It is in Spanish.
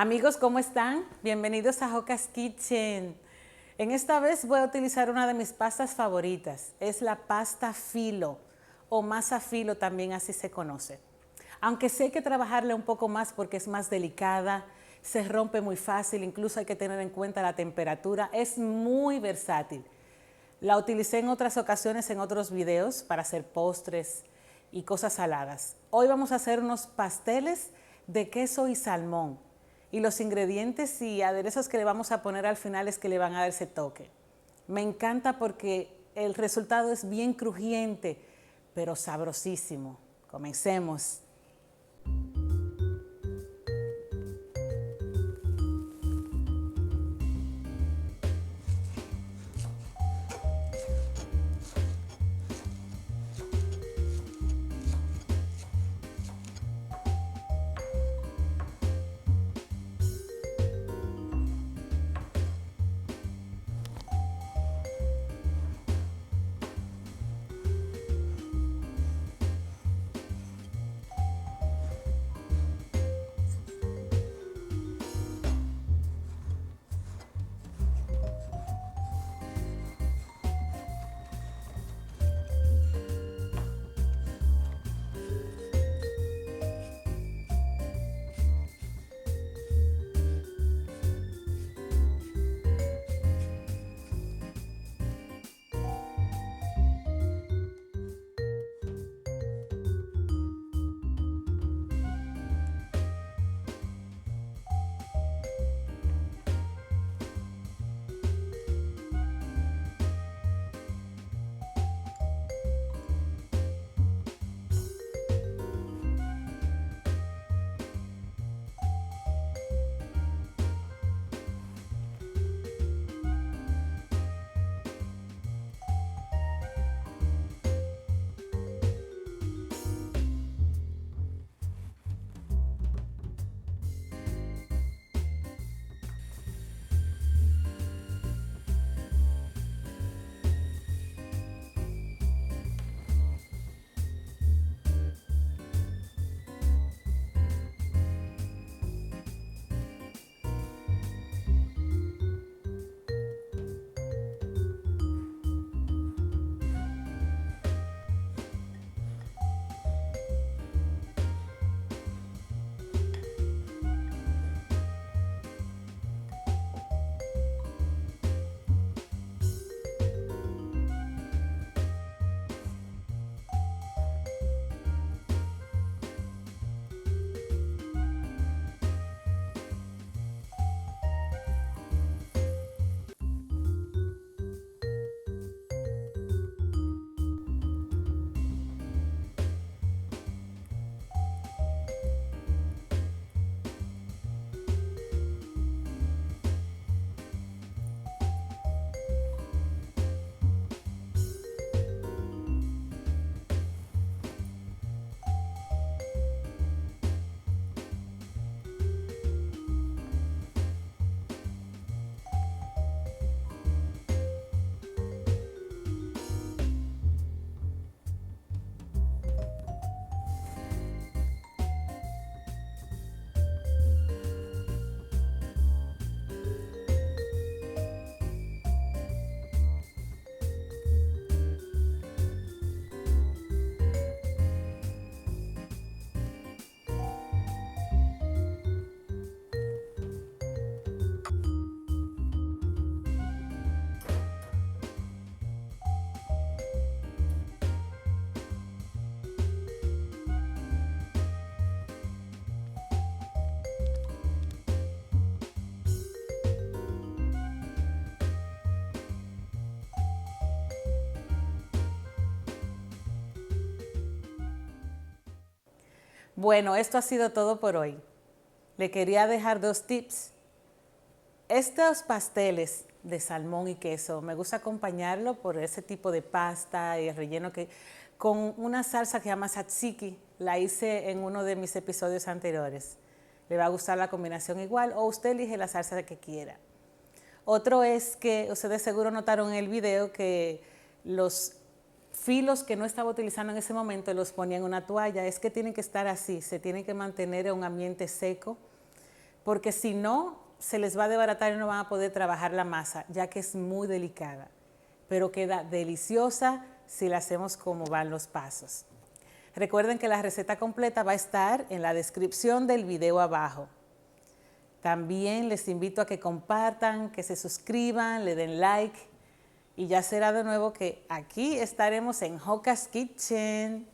Amigos, ¿cómo están? Bienvenidos a Joca's Kitchen. En esta vez voy a utilizar una de mis pastas favoritas. Es la pasta filo o masa filo, también así se conoce. Aunque sí hay que trabajarle un poco más porque es más delicada, se rompe muy fácil, incluso hay que tener en cuenta la temperatura. Es muy versátil. La utilicé en otras ocasiones en otros videos para hacer postres y cosas saladas. Hoy vamos a hacer unos pasteles de queso y salmón. Y los ingredientes y aderezos que le vamos a poner al final es que le van a dar ese toque. Me encanta porque el resultado es bien crujiente, pero sabrosísimo. Comencemos. Bueno, esto ha sido todo por hoy. Le quería dejar dos tips. Estos pasteles de salmón y queso, me gusta acompañarlo por ese tipo de pasta y el relleno con una salsa que se llama tzatziki. La hice en uno de mis episodios anteriores. Le va a gustar la combinación igual o usted elige la salsa que quiera. Otro es que ustedes seguro notaron en el video que los filos que no estaba utilizando en ese momento los ponía en una toalla. Es que tienen que estar así, se tienen que mantener en un ambiente seco porque si no, se les va a desbaratar y no van a poder trabajar la masa, ya que es muy delicada, pero queda deliciosa si la hacemos como van los pasos. Recuerden que la receta completa va a estar en la descripción del video abajo. También les invito a que compartan, que se suscriban, le den like y ya será de nuevo que aquí estaremos en Joca's Kitchen.